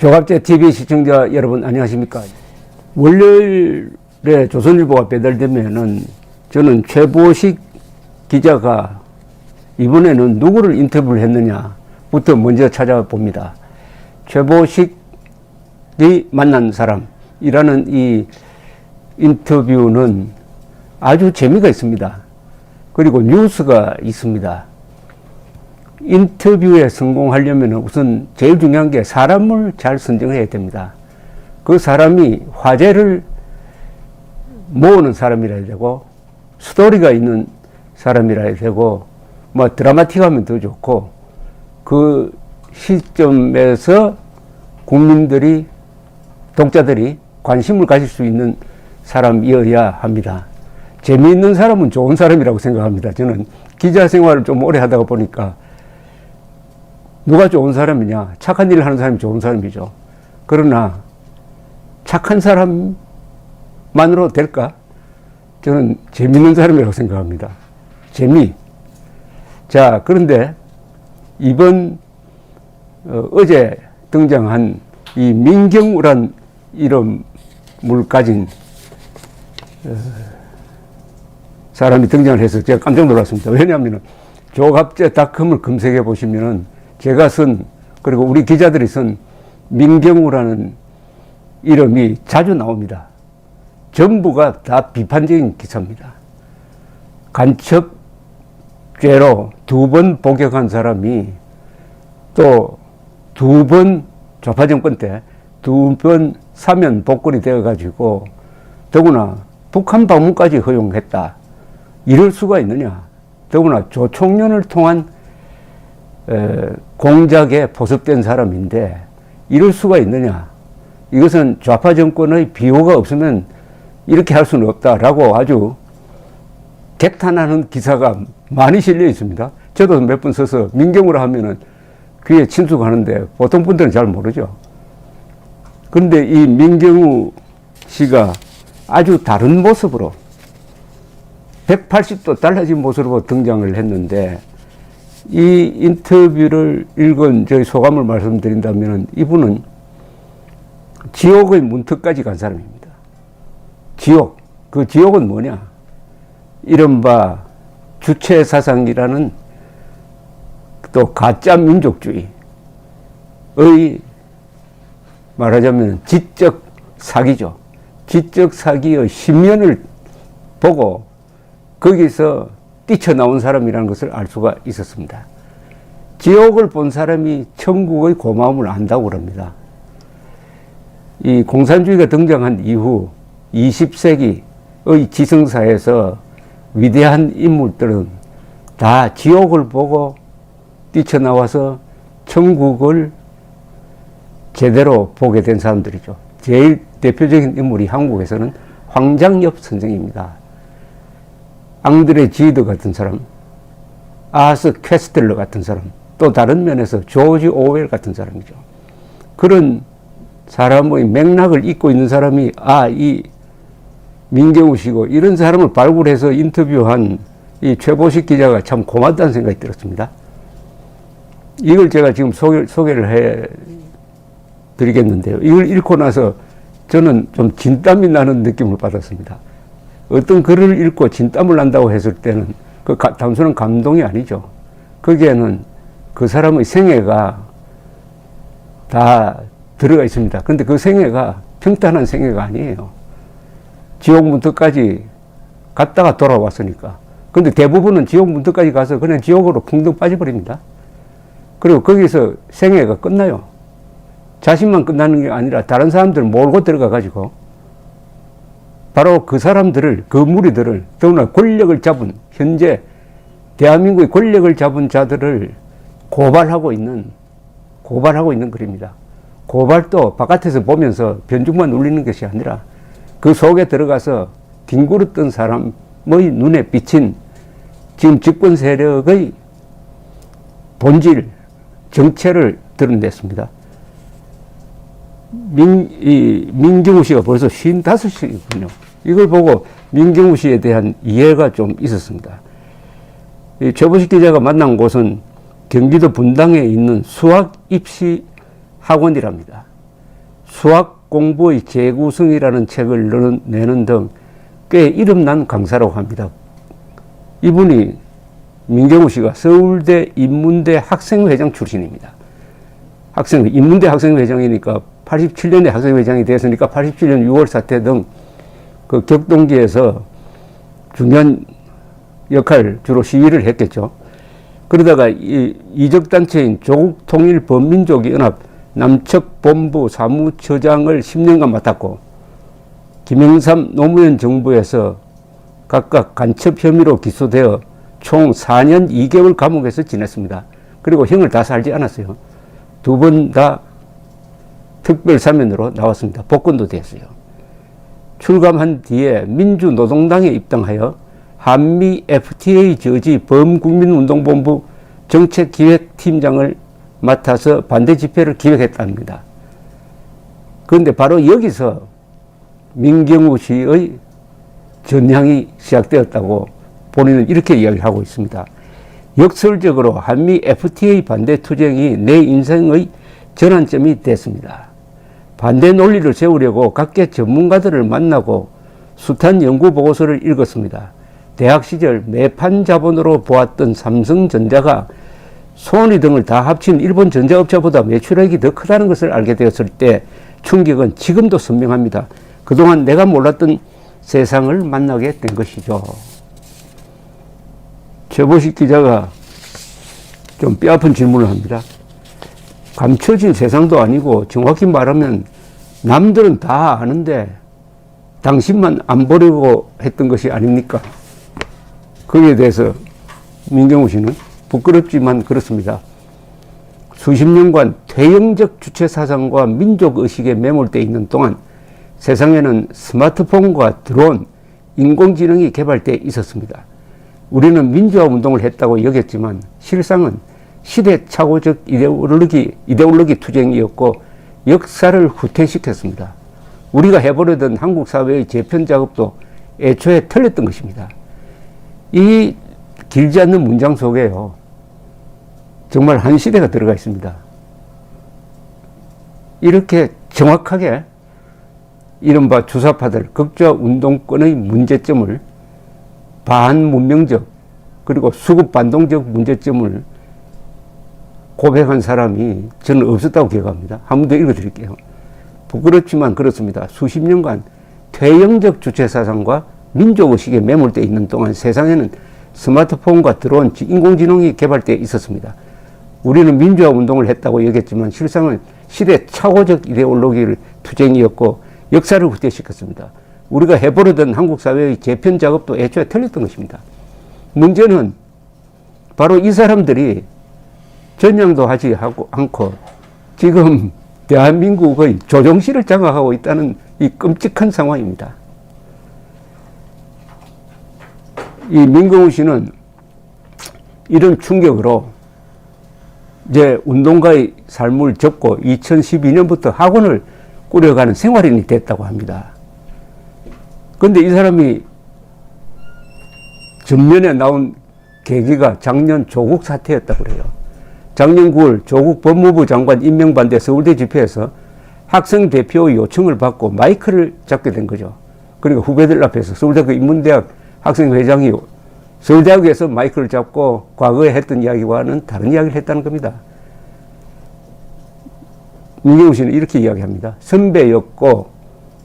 조갑제 TV 시청자 여러분 안녕하십니까. 월요일에 조선일보가 배달되면은 저는 최보식 기자가 이번에는 누구를 인터뷰를 했느냐부터 먼저 찾아봅니다. 최보식이 만난 사람이라는 이 인터뷰는 아주 재미가 있습니다. 그리고 뉴스가 있습니다. 인터뷰에 성공하려면 우선 제일 중요한 게 사람을 잘 선정해야 됩니다. 그 사람이 화제를 모으는 사람이라야 되고 스토리가 있는 사람이라야 되고 뭐 드라마틱하면 더 좋고 그 시점에서 국민들이 독자들이 관심을 가질 수 있는 사람이어야 합니다. 재미있는 사람은 좋은 사람이라고 생각합니다. 저는 기자 생활을 좀 오래 하다가 보니까 누가 좋은 사람이냐? 착한 일을 하는 사람이 좋은 사람이죠. 그러나 착한 사람만으로 될까? 저는 재미있는 사람이라고 생각합니다. 재미. 자, 그런데 이번 어제 등장한 이 민경우란 이름을 가진 사람이 등장을 해서 제가 깜짝 놀랐습니다. 왜냐하면 조갑제닷컴을 검색해 보시면은 제가 쓴, 그리고 우리 기자들이 쓴 민경우라는 이름이 자주 나옵니다. 전부가 다 비판적인 기사입니다. 간첩죄로 2번 복역한 사람이 또 2번 좌파정권 때 2번 사면 복권이 되어가지고 더구나 북한 방문까지 허용했다. 이럴 수가 있느냐. 더구나 조총련을 통한 공작에 포섭된 사람인데 이럴 수가 있느냐. 이것은 좌파 정권의 비호가 없으면 이렇게 할 수는 없다라고 아주 개탄하는 기사가 많이 실려 있습니다. 저도 몇 번 써서 민경우라 하면은 귀에 친숙하는데 보통 분들은 잘 모르죠. 그런데 이 민경우 씨가 아주 다른 모습으로 180도 달라진 모습으로 등장을 했는데 이 인터뷰를 읽은 저희 소감을 말씀드린다면 이분은 지옥의 문턱까지 간 사람입니다. 지옥. 그 지옥은 뭐냐? 이른바 주체사상이라는 또 가짜 민족주의의 말하자면 지적 사기죠. 지적 사기의 신면을 보고 거기서 뛰쳐나온 사람이라는 것을 알 수가 있었습니다. 지옥을 본 사람이 천국의 고마움을 안다고 그럽니다. 이 공산주의가 등장한 이후 20세기의 지성사에서 위대한 인물들은 다 지옥을 보고 뛰쳐나와서 천국을 제대로 보게 된 사람들이죠. 제일 대표적인 인물이 한국에서는 황장엽 선생입니다. 앙드레 지드 같은 사람, 아하스 퀘스텔러 같은 사람, 또 다른 면에서 조지 오웰 같은 사람이죠. 그런 사람의 맥락을 잇고 있는 사람이 이 민경우 씨고, 이런 사람을 발굴해서 인터뷰한 이 최보식 기자가 참 고맙다는 생각이 들었습니다. 이걸 제가 지금 소개를 해 드리겠는데요. 이걸 읽고 나서 저는 좀 진땀이 나는 느낌을 받았습니다. 어떤 글을 읽고 진땀을 난다고 했을 때는 그 단순한 감동이 아니죠. 거기에는 그 사람의 생애가 다 들어가 있습니다. 그런데 그 생애가 평탄한 생애가 아니에요. 지옥 문턱까지 갔다가 돌아왔으니까. 그런데 대부분은 지옥 문턱까지 가서 그냥 지옥으로 쿵덩 빠져버립니다. 그리고 거기서 생애가 끝나요. 자신만 끝나는 게 아니라 다른 사람들 몰고 들어가가지고 바로 그 사람들을, 그 무리들을, 더구나 권력을 잡은, 현재 대한민국의 권력을 잡은 자들을 고발하고 있는 글입니다. 고발도 바깥에서 보면서 변죽만 울리는 것이 아니라 그 속에 들어가서 뒹굴었던 사람의 눈에 비친 지금 집권 세력의 본질, 정체를 드러냈습니다. 민경우 씨가 벌써 55이군요. 이걸 보고 민경우 씨에 대한 이해가 좀 있었습니다. 이 최보식 기자가 만난 곳은 경기도 분당에 있는 수학 입시 학원이랍니다. 수학 공부의 재구성이라는 책을 내는 등 꽤 이름난 강사라고 합니다. 이분이 민경우 씨가 서울대 인문대 학생회장 출신입니다. 인문대 학생회장이니까 87년에 학생회장이 됐으니까 87년 6월 사태 등 그 격동기에서 중요한 역할 주로 시위를 했겠죠. 그러다가 이적단체인 조국통일범민족연합 남측본부 사무처장을 10년간 맡았고 김영삼 노무현 정부에서 각각 간첩 혐의로 기소되어 총 4년 2개월 감옥에서 지냈습니다. 그리고 형을 다 살지 않았어요. 두 번 다 특별 사면으로 나왔습니다. 복권도 됐어요. 출감한 뒤에 민주노동당에 입당하여 한미 FTA 저지 범국민운동본부 정책기획팀장을 맡아서 반대 집회를 기획했답니다. 그런데 바로 여기서 민경우 씨의 전향이 시작되었다고 본인은 이렇게 이야기하고 있습니다. 역설적으로 한미 FTA 반대 투쟁이 내 인생의 전환점이 됐습니다. 반대 논리를 세우려고 각계 전문가들을 만나고 숱한 연구보고서를 읽었습니다. 대학 시절 매판 자본으로 보았던 삼성전자가 소니 등을 다 합친 일본 전자업체보다 매출액이 더 크다는 것을 알게 되었을 때 충격은 지금도 선명합니다. 그동안 내가 몰랐던 세상을 만나게 된 것이죠. 최보식 기자가 좀 뼈아픈 질문을 합니다. 감춰진 세상도 아니고 정확히 말하면 남들은 다 아는데 당신만 안 보려고 했던 것이 아닙니까? 거기에 대해서 민경우 씨는 부끄럽지만 그렇습니다. 수십 년간 퇴행적 주체 사상과 민족의식에 매몰되어 있는 동안 세상에는 스마트폰과 드론, 인공지능이 개발되어 있었습니다. 우리는 민주화 운동을 했다고 여겼지만 실상은 시대착오적 이데올로기 투쟁이었고 역사를 후퇴시켰습니다. 우리가 해보려던 한국 사회의 재편 작업도 애초에 틀렸던 것입니다. 이 길지 않는 문장 속에요, 정말 한 시대가 들어가 있습니다. 이렇게 정확하게 이른바 주사파들, 극좌 운동권의 문제점을, 반문명적 그리고 수급 반동적 문제점을 고백한 사람이 저는 없었다고 기억합니다. 한 번 더 읽어드릴게요. 부끄럽지만 그렇습니다. 수십 년간 퇴행적 주체사상과 민족의식에 매몰되어 있는 동안 세상에는 스마트폰과 드론, 인공지능이 개발되어 있었습니다. 우리는 민주화 운동을 했다고 여겼지만 실상은 시대 착오적 이데올로기를 투쟁이었고 역사를 후퇴시켰습니다. 우리가 해보려던 한국 사회의 재편 작업도 애초에 틀렸던 것입니다. 문제는 바로 이 사람들이 전향도 하지 않고 지금 대한민국의 조종실을 장악하고 있다는 이 끔찍한 상황입니다. 이 민경우 씨는 이런 충격으로 이제 운동가의 삶을 접고 2012년부터 학원을 꾸려가는 생활인이 됐다고 합니다. 그런데 이 사람이 전면에 나온 계기가 작년 조국 사태였다고 그래요. 작년 9월 조국 법무부 장관 임명반대 서울대 집회에서 학생 대표 요청을 받고 마이크를 잡게 된 거죠. 그러니까 후배들 앞에서 서울대학교 인문대학 학생회장이 서울대학에서 마이크를 잡고 과거에 했던 이야기와는 다른 이야기를 했다는 겁니다. 민경우 씨는 이렇게 이야기합니다. 선배였고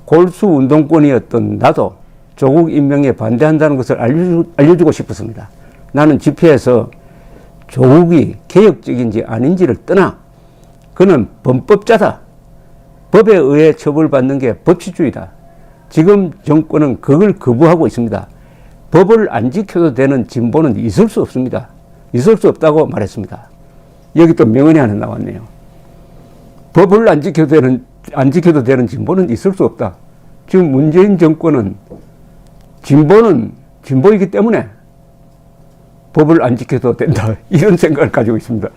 골수 운동권이었던 나도 조국 임명에 반대한다는 것을 알려주고 싶었습니다. 나는 집회에서 조국이 개혁적인지 아닌지를 떠나 그는 범법자다. 법에 의해 처벌받는 게 법치주의다. 지금 정권은 그걸 거부하고 있습니다. 법을 안 지켜도 되는 진보는 있을 수 없습니다. 있을 수 없다고 말했습니다. 여기 또 명언이 하나 나왔네요. 법을 안 지켜도 되는 진보는 있을 수 없다. 지금 문재인 정권은 진보는 진보이기 때문에 법을 안 지켜도 된다. 이런 생각을 가지고 있습니다.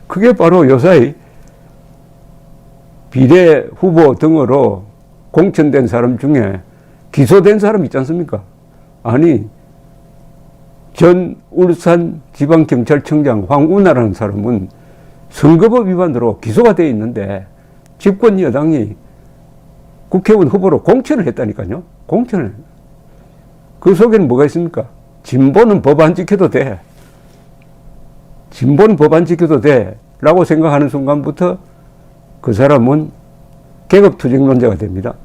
그게 바로 요사이 비례 후보 등으로 공천된 사람 중에 기소된 사람 있지 않습니까? 아니, 전 울산지방경찰청장 황운하라는 사람은 선거법 위반으로 기소가 되어 있는데 집권 여당이 국회의원 후보로 공천을 했다니까요. 공천을. 그 속에는 뭐가 있습니까? 진보는 법 안 지켜도 돼. 진보는 법 안 지켜도 돼. 라고 생각하는 순간부터 그 사람은 계급투쟁론자가 됩니다.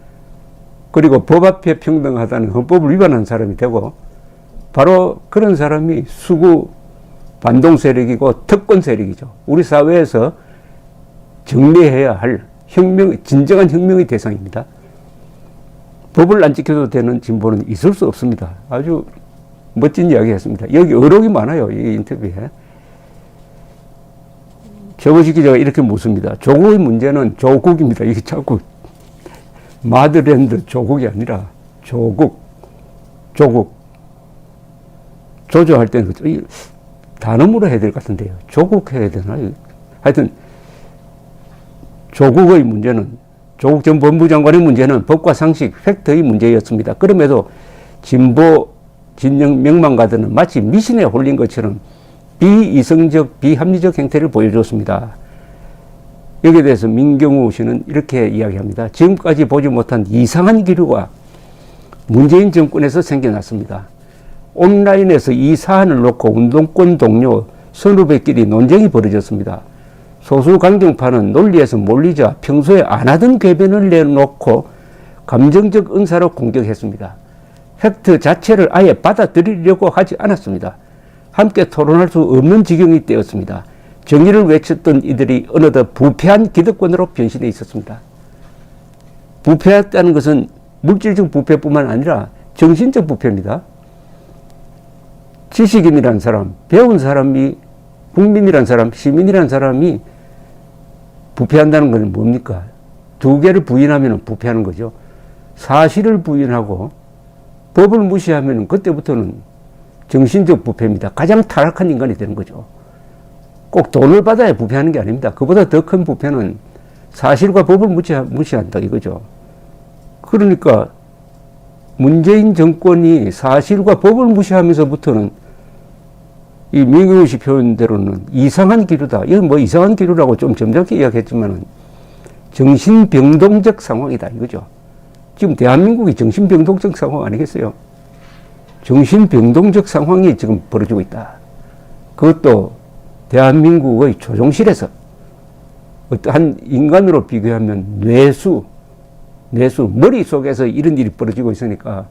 그리고 법 앞에 평등하다는 헌법을 위반한 사람이 되고, 바로 그런 사람이 수구 반동 세력이고 특권 세력이죠. 우리 사회에서 정리해야 할 진정한 혁명의 대상입니다. 법을 안 지켜도 되는 진보는 있을 수 없습니다. 아주 멋진 이야기 했습니다. 여기 어록이 많아요, 이 인터뷰에. 최고식 기자가 이렇게 묻습니다. 조국의 문제는 조국입니다. 이게 자꾸 마드랜드 조국이 아니라 조국. 조조할 때는 단음으로 해야 될 것 같은데요. 조국 해야 되나요? 하여튼 조국의 문제는, 조국 전 법무장관의 문제는 법과 상식, 팩트의 문제였습니다. 그럼에도 진보 진영 명망가들은 마치 미신에 홀린 것처럼 비이성적, 비합리적 행태를 보여줬습니다. 여기에 대해서 민경우 씨는 이렇게 이야기합니다. 지금까지 보지 못한 이상한 기류가 문재인 정권에서 생겨났습니다. 온라인에서 이 사안을 놓고 운동권 동료 선후배끼리 논쟁이 벌어졌습니다. 소수 강경파는 논리에서 몰리자 평소에 안 하던 궤변을 내놓고 감정적 은사로 공격했습니다. 팩트 자체를 아예 받아들이려고 하지 않았습니다. 함께 토론할 수 없는 지경이 되었습니다. 정의를 외쳤던 이들이 어느덧 부패한 기득권으로 변신해 있었습니다. 부패했다는 것은 물질적 부패뿐만 아니라 정신적 부패입니다. 지식인이라는 사람, 배운 사람이, 국민이라는 사람, 시민이라는 사람이 부패한다는 건 뭡니까? 두 개를 부인하면 부패하는 거죠. 사실을 부인하고 법을 무시하면 그때부터는 정신적 부패입니다. 가장 타락한 인간이 되는 거죠. 꼭 돈을 받아야 부패하는 게 아닙니다. 그보다 더 큰 부패는 사실과 법을 무시한다 이거죠. 그러니까 문재인 정권이 사실과 법을 무시하면서부터는 이 민경우 씨 표현대로는 이상한 기류다. 이건 뭐 이상한 기류라고 좀 점잖게 이야기했지만은 정신병동적 상황이다 이거죠. 지금 대한민국이 정신병동적 상황 아니겠어요? 정신병동적 상황이 지금 벌어지고 있다. 그것도 대한민국의 조종실에서 한 인간으로 비교하면 뇌수, 머릿속에서 이런 일이 벌어지고 있으니까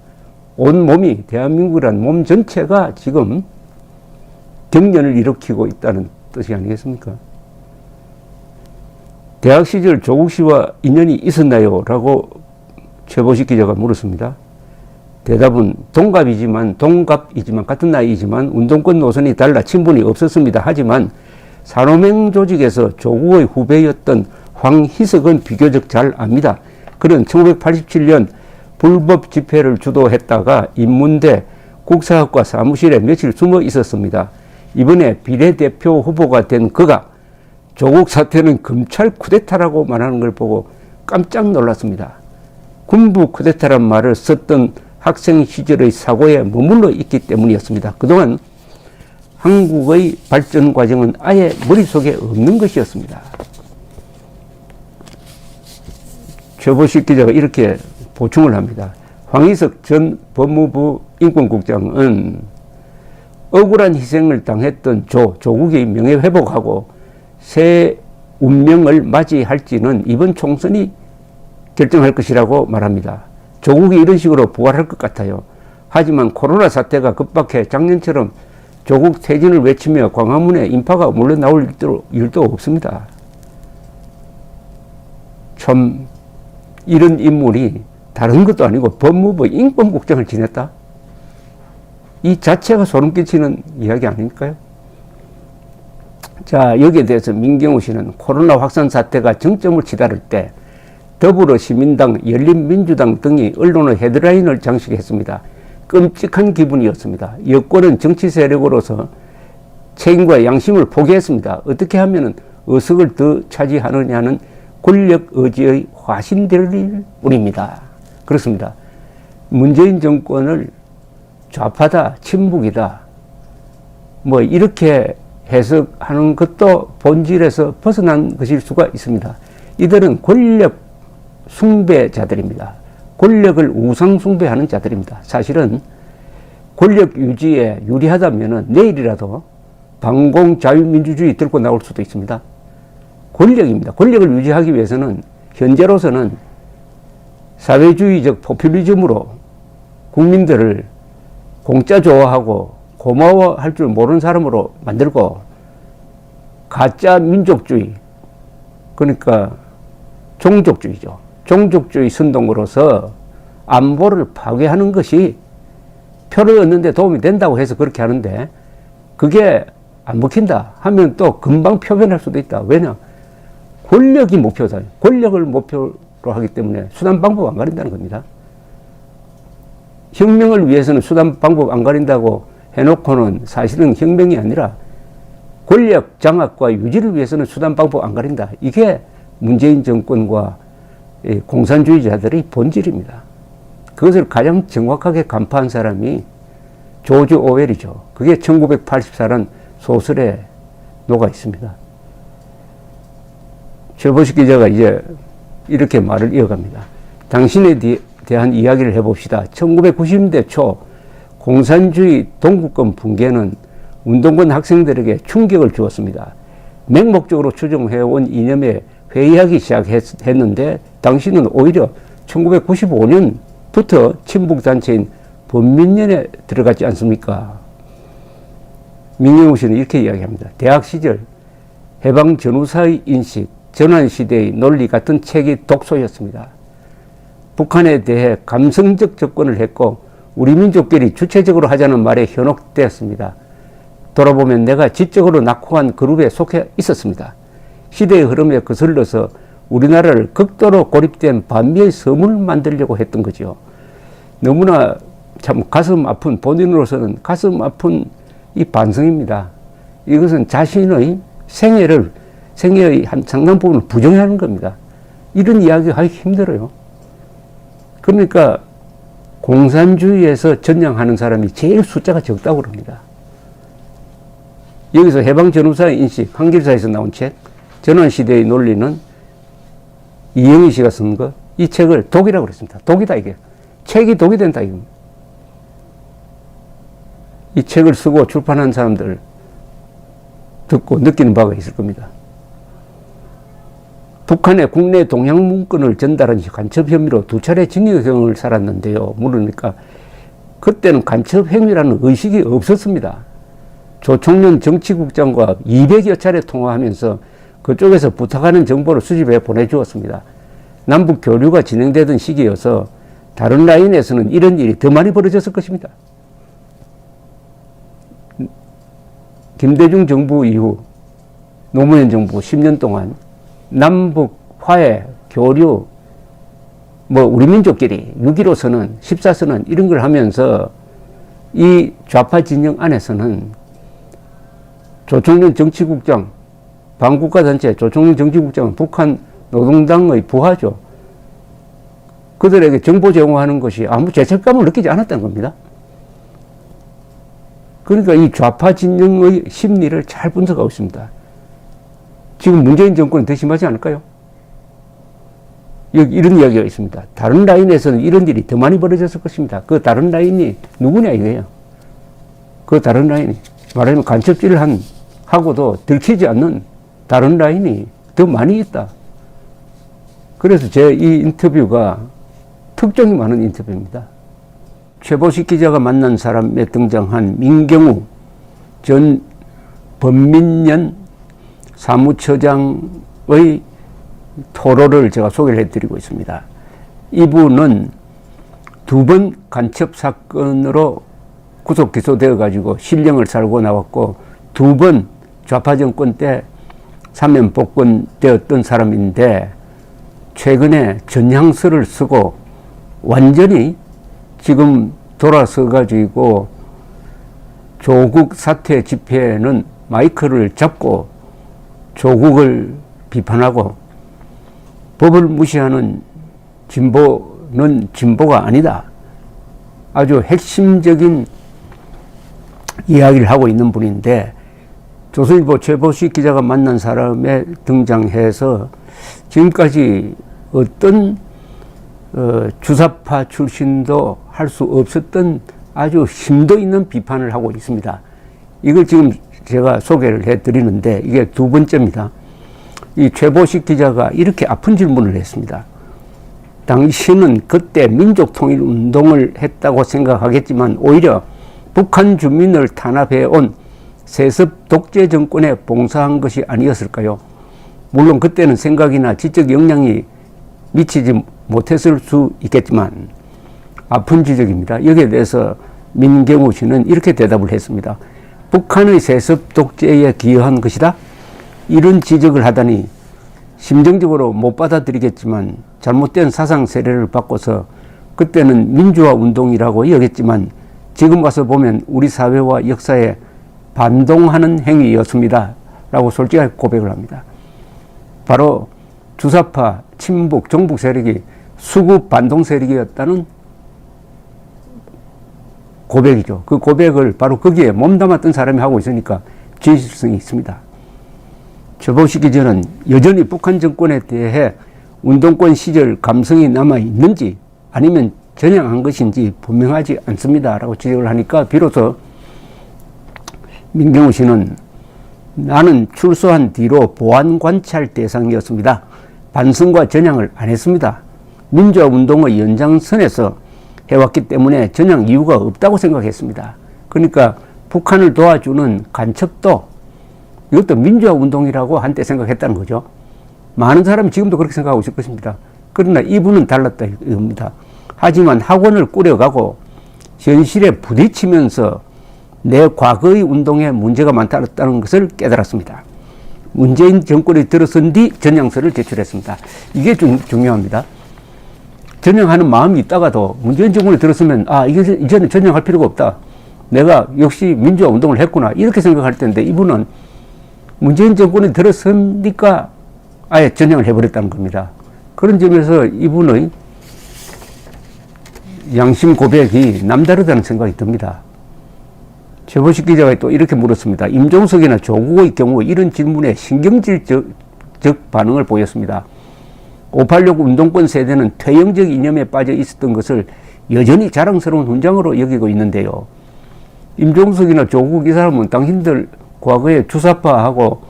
온 몸이, 대한민국이라는 몸 전체가 지금 경련을 일으키고 있다는 뜻이 아니겠습니까? 대학 시절 조국 씨와 인연이 있었나요? 라고 최보식 기자가 물었습니다. 대답은 동갑이지만 같은 나이이지만 운동권 노선이 달라 친분이 없었습니다. 하지만 산호맹 조직에서 조국의 후배였던 황희석은 비교적 잘 압니다. 그는 1987년 불법 집회를 주도했다가 인문대 국사학과 사무실에 며칠 숨어 있었습니다. 이번에 비례대표 후보가 된 그가 조국 사태는 검찰 쿠데타라고 말하는 걸 보고 깜짝 놀랐습니다. 군부 쿠데타란 말을 썼던 학생 시절의 사고에 머물러 있기 때문이었습니다. 그동안 한국의 발전 과정은 아예 머릿속에 없는 것이었습니다. 최보식 기자가 이렇게 보충을 합니다. 황희석 전 법무부 인권국장은 억울한 희생을 당했던 조국의 명예회복하고 새 운명을 맞이할지는 이번 총선이 결정할 것이라고 말합니다. 조국이 이런 식으로 부활할 것 같아요. 하지만 코로나 사태가 급박해 작년처럼 조국 퇴진을 외치며 광화문에 인파가 몰려 나올 일도 없습니다. 참 이런 인물이 다른 것도 아니고 법무부 인권국장을 지냈다? 이 자체가 소름 끼치는 이야기 아닙니까요? 자, 여기에 대해서 민경우 씨는 코로나 확산 사태가 정점을 치달을 때 더불어시민당, 열린민주당 등이 언론의 헤드라인을 장식했습니다. 끔찍한 기분이었습니다. 여권은 정치 세력으로서 책임과 양심을 포기했습니다. 어떻게 하면 의석을 더 차지하느냐는 권력 의지의 화신될 뿐입니다. 그렇습니다. 문재인 정권을 좌파다, 친북이다, 뭐 이렇게 해석하는 것도 본질에서 벗어난 것일 수가 있습니다. 이들은 권력 숭배자들입니다. 권력을 우상 숭배하는 자들입니다. 사실은 권력 유지에 유리하다면 내일이라도 반공 자유민주주의 들고 나올 수도 있습니다. 권력입니다. 권력을 유지하기 위해서는 현재로서는 사회주의적 포퓰리즘으로 국민들을 공짜 좋아하고 고마워할 줄 모르는 사람으로 만들고 가짜 민족주의, 그러니까 종족주의죠. 종족주의 선동으로서 안보를 파괴하는 것이 표를 얻는 데 도움이 된다고 해서 그렇게 하는데, 그게 안 먹힌다 하면 또 금방 표변할 수도 있다. 왜냐? 권력이 목표다. 권력을 목표로 하기 때문에 수단 방법 안 가린다는 겁니다. 혁명을 위해서는 수단 방법 안 가린다고 해놓고는 사실은 혁명이 아니라 권력 장악과 유지를 위해서는 수단 방법 안 가린다. 이게 문재인 정권과 공산주의자들의 본질입니다. 그것을 가장 정확하게 간파한 사람이 조지 오웰이죠. 그게 1984년 소설에 녹아 있습니다. 최보식 기자가 이제 이렇게 말을 이어갑니다. 당신에 대한 이야기를 해봅시다. 1990년대 초 공산주의 동구권 붕괴는 운동권 학생들에게 충격을 주었습니다. 맹목적으로 추종해온 이념에 회의하기 시작했는데 당신은 오히려 1995년부터 친북단체인 범민련에 들어갔지 않습니까? 민경우 씨는 이렇게 이야기합니다. 대학 시절 해방 전후사의 인식, 전환시대의 논리 같은 책이 독소였습니다. 북한에 대해 감성적 접근을 했고 우리 민족끼리 주체적으로 하자는 말에 현혹되었습니다. 돌아보면 내가 지적으로 낙후한 그룹에 속해 있었습니다. 시대의 흐름에 거슬러서 우리나라를 극도로 고립된 반미의 섬을 만들려고 했던 거죠. 너무나 참 가슴 아픈, 본인으로서는 가슴 아픈 이 반성입니다. 이것은 자신의 생애의 한 상당 부분을 부정하는 겁니다. 이런 이야기 하기 힘들어요. 그러니까 공산주의에서 전향하는 사람이 제일 숫자가 적다고 그럽니다. 여기서 해방 전후사의 인식, 한길사에서 나온 책, 전환시대의 논리는 이영희 씨가 쓴 거, 이 책을 독이라고 그랬습니다. 독이다, 이게. 책이 독이 된다, 이거. 이 책을 쓰고 출판한 사람들 듣고 느끼는 바가 있을 겁니다. 북한의 국내 동향 문건을 전달한 간첩 혐의로 2차례 징역형을 살았는데요. 물으니까 그때는 간첩 행위라는 의식이 없었습니다. 조총련 정치국장과 200여 차례 통화하면서 그쪽에서 부탁하는 정보를 수집해 보내주었습니다. 남북 교류가 진행되던 시기여서 다른 라인에서는 이런 일이 더 많이 벌어졌을 것입니다. 김대중 정부 이후 노무현 정부 10년 동안 남북 화해, 교류, 우리 민족끼리 6.15 선언, 14선언 이런 걸 하면서 이 좌파 진영 안에서는 조총련 정치국장, 반국가단체 조총련 정치국장은 북한 노동당의 부하죠. 그들에게 정보 제공하는 것이 아무 죄책감을 느끼지 않았다는 겁니다. 그러니까 이 좌파 진영의 심리를 잘 분석하고 있습니다. 지금 문재인 정권이 더 심하지 않을까요? 여기 이런 이야기가 있습니다. 다른 라인에서는 이런 일이 더 많이 벌어졌을 것입니다. 그 다른 라인이 누구냐 이거예요. 그 다른 라인이 말하자면 간첩질을 하고도 들키지 않는 다른 라인이 더 많이 있다. 그래서 제 이 인터뷰가 특종이 많은 인터뷰입니다. 최보식 기자가 만난 사람에 등장한 민경우 전 범민련 사무처장의 토로를 제가 소개를 해드리고 있습니다. 이분은 2번 간첩 사건으로 구속 기소되어 가지고 실형을 살고 나왔고 2번 좌파 정권 때 사면 복권되었던 사람인데 최근에 전향서를 쓰고 완전히 지금 돌아서 가지고 조국 사퇴 집회에는 마이크를 잡고 조국을 비판하고 법을 무시하는 진보는 진보가 아니다. 아주 핵심적인 이야기를 하고 있는 분인데 조선일보 최보식 기자가 만난 사람에 등장해서 지금까지 어떤 주사파 출신도 할 수 없었던 아주 심도 있는 비판을 하고 있습니다. 이걸 지금 제가 소개를 해드리는데 이게 두 번째입니다. 이 최보식 기자가 이렇게 아픈 질문을 했습니다. 당신은 그때 민족통일운동을 했다고 생각하겠지만 오히려 북한 주민을 탄압해온 세습 독재 정권에 봉사한 것이 아니었을까요? 물론 그때는 생각이나 지적 역량이 미치지 못했을 수 있겠지만 아픈 지적입니다. 여기에 대해서 민경우 씨는 이렇게 대답을 했습니다. 북한의 세습 독재에 기여한 것이다? 이런 지적을 하다니 심정적으로 못 받아들이겠지만 잘못된 사상 세례를 바꿔서 그때는 민주화 운동이라고 여겼지만 지금 와서 보면 우리 사회와 역사에 반동하는 행위였습니다. 라고 솔직하게 고백을 합니다. 바로 주사파, 친북, 종북 세력이 수구 반동 세력이었다는 고백이죠. 그 고백을 바로 거기에 몸담았던 사람이 하고 있으니까 진실성이 있습니다. 최보식 기자는 여전히 북한 정권에 대해 운동권 시절 감성이 남아있는지 아니면 전향한 것인지 분명하지 않습니다. 라고 지적을 하니까 비로소 민경우 씨는 나는 출소한 뒤로 보안 관찰 대상이었습니다. 반성과 전향을 안 했습니다. 민주화 운동의 연장선에서 해왔기 때문에 전향 이유가 없다고 생각했습니다. 그러니까 북한을 도와주는 간첩도 이것도 민주화 운동이라고 한때 생각했다는 거죠. 많은 사람이 지금도 그렇게 생각하고 있을 것입니다. 그러나 이분은 달랐다 이겁니다. 하지만 학원을 꾸려가고 현실에 부딪히면서 내 과거의 운동에 문제가 많다는 것을 깨달았습니다. 문재인 정권이 들어선 뒤 전향서를 제출했습니다. 이게 중요합니다. 전향하는 마음이 있다가도 문재인 정권이 들었으면 이제는 전향할 필요가 없다. 내가 역시 민주화 운동을 했구나 이렇게 생각할 텐데 이분은 문재인 정권이 들어서니까 아예 전향을 해버렸다는 겁니다. 그런 점에서 이분의 양심 고백이 남다르다는 생각이 듭니다. 최보식 기자가 또 이렇게 물었습니다. 임종석이나 조국의 경우 이런 질문에 신경질적 반응을 보였습니다. 586 운동권 세대는 퇴영적 이념에 빠져 있었던 것을 여전히 자랑스러운 훈장으로 여기고 있는데요. 임종석이나 조국 이 사람은 당신들 과거에 주사파하고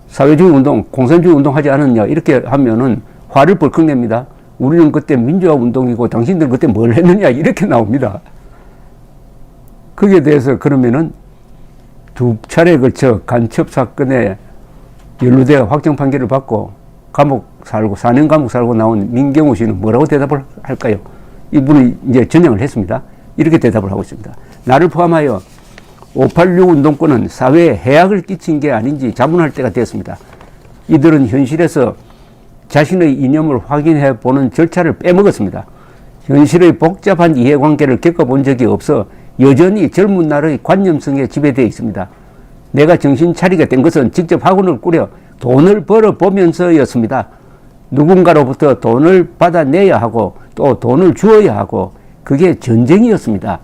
사회주의 운동, 공산주의 운동 하지 않았냐 이렇게 하면은 화를 벌컥 냅니다. 우리는 그때 민주화 운동이고 당신들 그때 뭘 했느냐 이렇게 나옵니다. 거기에 대해서 그러면은 두 차례에 걸쳐 간첩 사건에 연루되어 확정 판결을 받고 감옥 살고 4년 감옥 살고 나온 민경우 씨는 뭐라고 대답을 할까요? 이분이 이제 전향을 했습니다. 이렇게 대답을 하고 있습니다. 나를 포함하여 586 운동권은 사회에 해악을 끼친 게 아닌지 자문할 때가 되었습니다. 이들은 현실에서 자신의 이념을 확인해 보는 절차를 빼먹었습니다. 현실의 복잡한 이해관계를 겪어본 적이 없어 여전히 젊은 날의 관념성에 지배되어 있습니다. 내가 정신 차리게 된 것은 직접 학원을 꾸려 돈을 벌어보면서였습니다. 누군가로부터 돈을 받아내야 하고 또 돈을 주어야 하고 그게 전쟁이었습니다.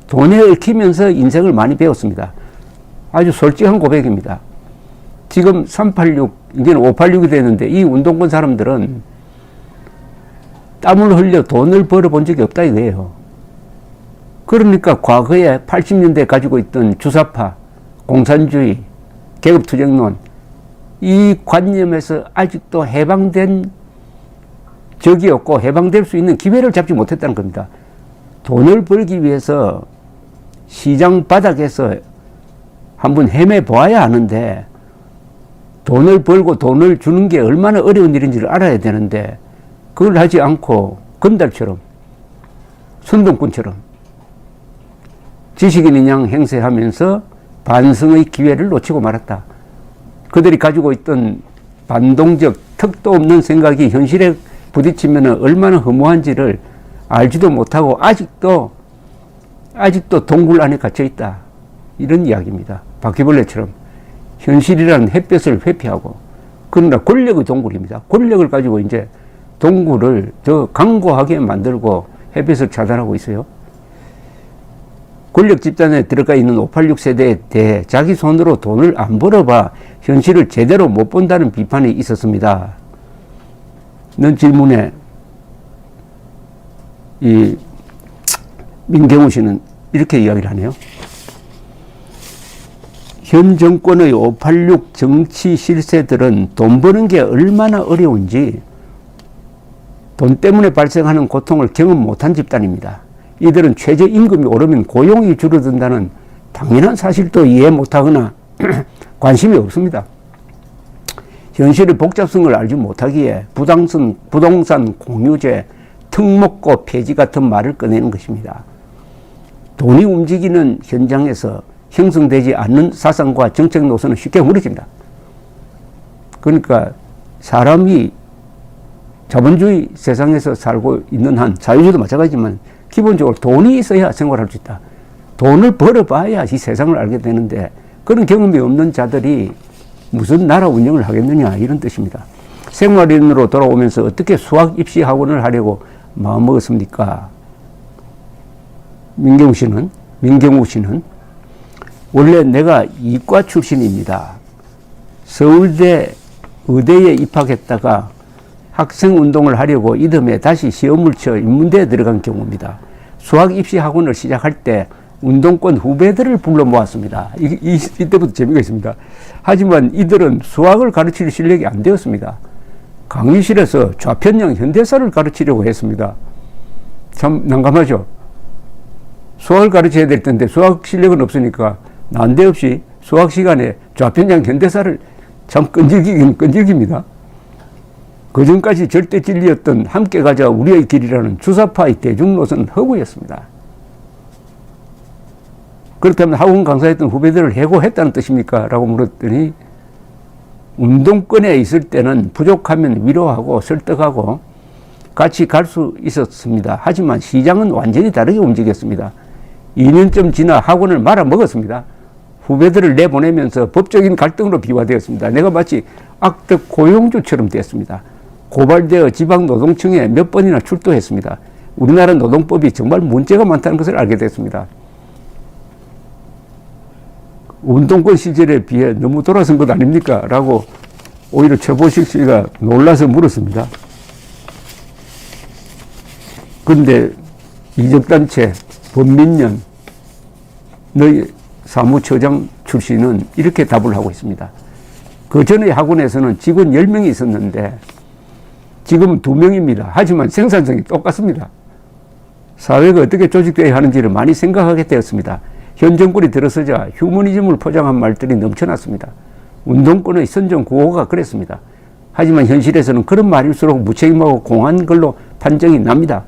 돈에 얽히면서 인생을 많이 배웠습니다. 아주 솔직한 고백입니다. 지금 386, 이제는 586이 되는데 이 운동권 사람들은 땀을 흘려 돈을 벌어본 적이 없다 이거예요. 그러니까 과거에 80년대 가지고 있던 주사파, 공산주의, 계급투쟁론 이 관념에서 아직도 해방된 적이 없고 해방될 수 있는 기회를 잡지 못했다는 겁니다. 돈을 벌기 위해서 시장 바닥에서 한번 헤매보아야 하는데 돈을 벌고 돈을 주는 게 얼마나 어려운 일인지를 알아야 되는데 그걸 하지 않고 건달처럼 선동꾼처럼 지식인인 양 행세하면서 반성의 기회를 놓치고 말았다. 그들이 가지고 있던 반동적 턱도 없는 생각이 현실에 부딪히면 얼마나 허무한지를 알지도 못하고 아직도 동굴 안에 갇혀 있다. 이런 이야기입니다. 바퀴벌레처럼 현실이라는 햇볕을 회피하고 그러나 권력의 동굴입니다. 권력을 가지고 이제 동굴을 더 강고하게 만들고 햇빛을 차단하고 있어요. 권력 집단에 들어가 있는 586 세대에 대해 자기 손으로 돈을 안 벌어봐 현실을 제대로 못 본다는 비판이 있었습니다. 는 질문에 이 민경우 씨는 이렇게 이야기를 하네요. 현 정권의 586 정치 실세들은 돈 버는 게 얼마나 어려운지 돈 때문에 발생하는 고통을 경험 못한 집단입니다. 이들은 최저임금이 오르면 고용이 줄어든다는 당연한 사실도 이해 못하거나 관심이 없습니다. 현실의 복잡성을 알지 못하기에 부동산 공유제, 특목고 폐지 같은 말을 꺼내는 것입니다. 돈이 움직이는 현장에서 형성되지 않는 사상과 정책 노선은 쉽게 무너집니다. 그러니까 사람이 자본주의 세상에서 살고 있는 한, 자유주의도 마찬가지지만 기본적으로 돈이 있어야 생활할 수 있다. 돈을 벌어봐야 이 세상을 알게 되는데 그런 경험이 없는 자들이 무슨 나라 운영을 하겠느냐 이런 뜻입니다. 생활인으로 돌아오면서 어떻게 수학 입시 학원을 하려고 마음먹었습니까? 민경우 씨는 원래 내가 이과 출신입니다. 서울대 의대에 입학했다가 학생운동을 하려고 이듬해 다시 시험을 쳐 인문대에 들어간 경우입니다. 수학 입시 학원을 시작할 때 운동권 후배들을 불러 모았습니다. 이때부터 재미가 있습니다. 하지만 이들은 수학을 가르칠 실력이 안 되었습니다. 강의실에서 좌편향 현대사를 가르치려고 했습니다. 참 난감하죠. 수학을 가르쳐야 될 텐데 수학 실력은 없으니까 난데없이 수학 시간에 좌편향 현대사를 참 끈질기긴 끈질깁니다. 그전까지 절대 진리였던 함께 가자 우리의 길이라는 주사파의 대중노선은 허구였습니다. 그렇다면 학원 강사했던 후배들을 해고했다는 뜻입니까? 라고 물었더니 운동권에 있을 때는 부족하면 위로하고 설득하고 같이 갈 수 있었습니다. 하지만 시장은 완전히 다르게 움직였습니다. 2년쯤 지나 학원을 말아먹었습니다. 후배들을 내보내면서 법적인 갈등으로 비화되었습니다. 내가 마치 악덕 고용주처럼 되었습니다. 고발되어 지방노동청에 몇 번이나 출두했습니다. 우리나라 노동법이 정말 문제가 많다는 것을 알게 됐습니다. 운동권 시절에 비해 너무 돌아선 것 아닙니까? 라고 오히려 최보식 씨가 놀라서 물었습니다. 그런데 이적단체 범민련 너희 사무처장 출신은 이렇게 답을 하고 있습니다. 그 전에 학원에서는 직원 10명이 있었는데 지금은 2명입니다. 하지만 생산성이 똑같습니다. 사회가 어떻게 조직되어야 하는지를 많이 생각하게 되었습니다. 현 정권이 들어서자 휴머니즘을 포장한 말들이 넘쳐났습니다. 운동권의 선전 구호가 그랬습니다. 하지만 현실에서는 그런 말일수록 무책임하고 공한 걸로 판정이 납니다.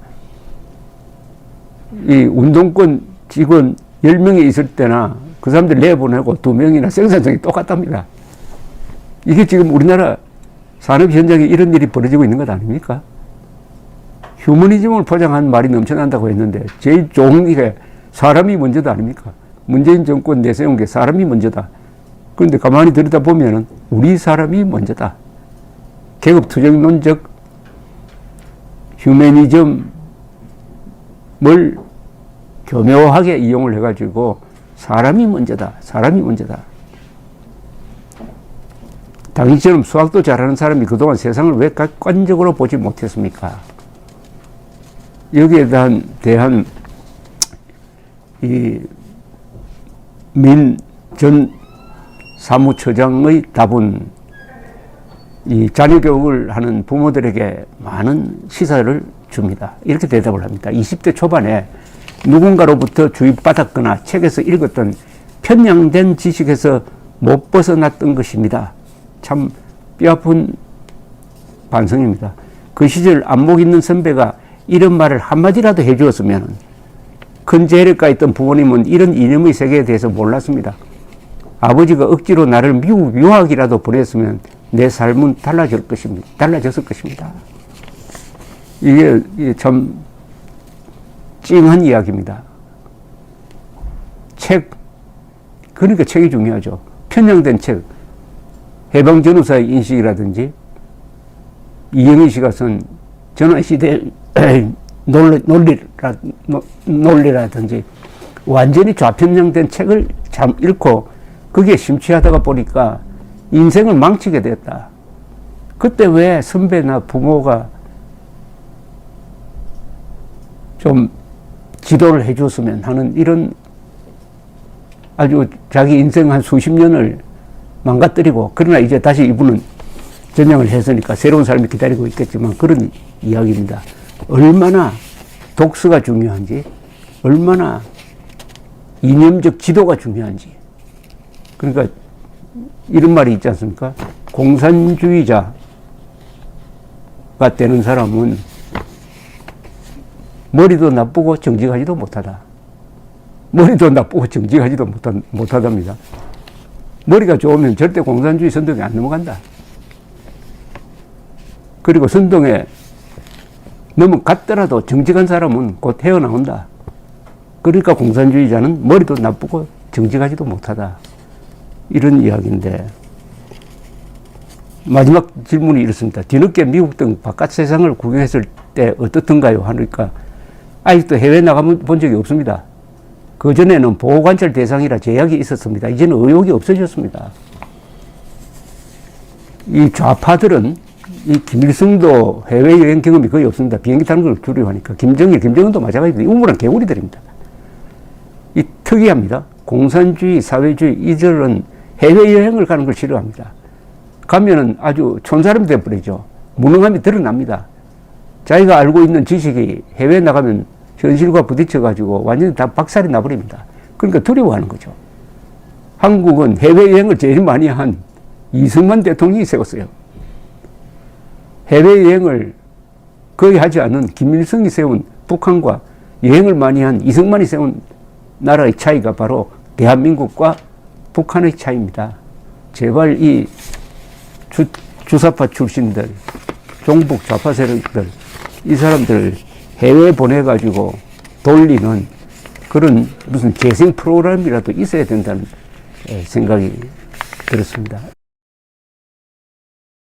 이 운동권 직원 10명이 있을 때나 그 사람들 내보내고 2명이나 생산성이 똑같답니다. 이게 지금 우리나라 산업 현장에 이런 일이 벌어지고 있는 것 아닙니까? 휴머니즘을 포장한 말이 넘쳐난다고 했는데 제일 좋은 게 사람이 먼저다 아닙니까? 문재인 정권 내세운 게 사람이 먼저다. 그런데 가만히 들여다보면 우리 사람이 먼저다. 계급투쟁론적 휴머니즘을 교묘하게 이용을 해가지고 사람이 먼저다. 사람이 먼저다. 당신처럼 수학도 잘하는 사람이 그동안 세상을 왜 객관적으로 보지 못했습니까? 여기에 대한 이 민 전 사무처장의 답은 이 자녀 교육을 하는 부모들에게 많은 시사를 줍니다. 이렇게 대답을 합니다. 20대 초반에 누군가로부터 주입받았거나 책에서 읽었던 편향된 지식에서 못 벗어났던 것입니다. 참 뼈아픈 반성입니다. 그 시절 안목 있는 선배가 이런 말을 한마디라도 해주었으면 큰 재력가 있던 부모님은 이런 이념의 세계에 대해서 몰랐습니다. 아버지가 억지로 나를 미국 유학이라도 보냈으면 내 삶은 달라졌을 것입니다. 이게 참 찡한 이야기입니다. 책, 그러니까 책이 중요하죠. 편향된 책, 해방전후사의 인식이라든지 이영희 씨가 쓴 전환시대 논리라든지 완전히 좌편향된 책을 참 읽고 그게 심취하다가 보니까 인생을 망치게 됐다. 그때 왜 선배나 부모가 좀 지도를 해줬으면 하는 이런 아주 자기 인생 한 수십 년을 망가뜨리고, 그러나 이제 다시 이분은 전향을 했으니까 새로운 삶이 기다리고 있겠지만 그런 이야기입니다. 얼마나 독서가 중요한지, 얼마나 이념적 지도가 중요한지. 그러니까 이런 말이 있지 않습니까? 공산주의자가 되는 사람은 머리도 나쁘고 정직하지도 못하다. 머리도 나쁘고 정직하지도 못하답니다. 머리가 좋으면 절대 공산주의 선동에 안 넘어간다. 그리고 선동에 넘어갔더라도 정직한 사람은 곧 헤어나온다. 그러니까 공산주의자는 머리도 나쁘고 정직하지도 못하다. 이런 이야기인데, 마지막 질문이 이렇습니다. 뒤늦게 미국 등 바깥 세상을 구경했을 때 어떻던가요? 하니까 아직도 해외 나가본 적이 없습니다. 그전에는 보호관찰 대상이라 제약이 있었습니다. 이제는 의혹이 없어졌습니다. 이 좌파들은 이 김일성도 해외여행 경험이 거의 없습니다. 비행기 타는 걸 두려워하니까. 김정은도 마찬가지로 우물한 개구리들입니다. 이 특이합니다. 공산주의, 사회주의 이들은 해외여행을 가는 걸 싫어합니다. 가면은 아주 촌사람이 되어버리죠. 무능함이 드러납니다. 자기가 알고 있는 지식이 해외에 나가면 현실과 부딪혀가지고 완전히 다 박살이 나버립니다. 그러니까 두려워하는 거죠. 한국은 해외여행을 제일 많이 한 이승만 대통령이 세웠어요. 해외여행을 거의 하지 않은 김일성이 세운 북한과 여행을 많이 한 이승만이 세운 나라의 차이가 바로 대한민국과 북한의 차이입니다. 제발 이 주사파 출신들, 종북 좌파 세력들, 이 사람들을 해외에 보내가지고 돌리는 그런 무슨 재생 프로그램이라도 있어야 된다는 생각이 들었습니다.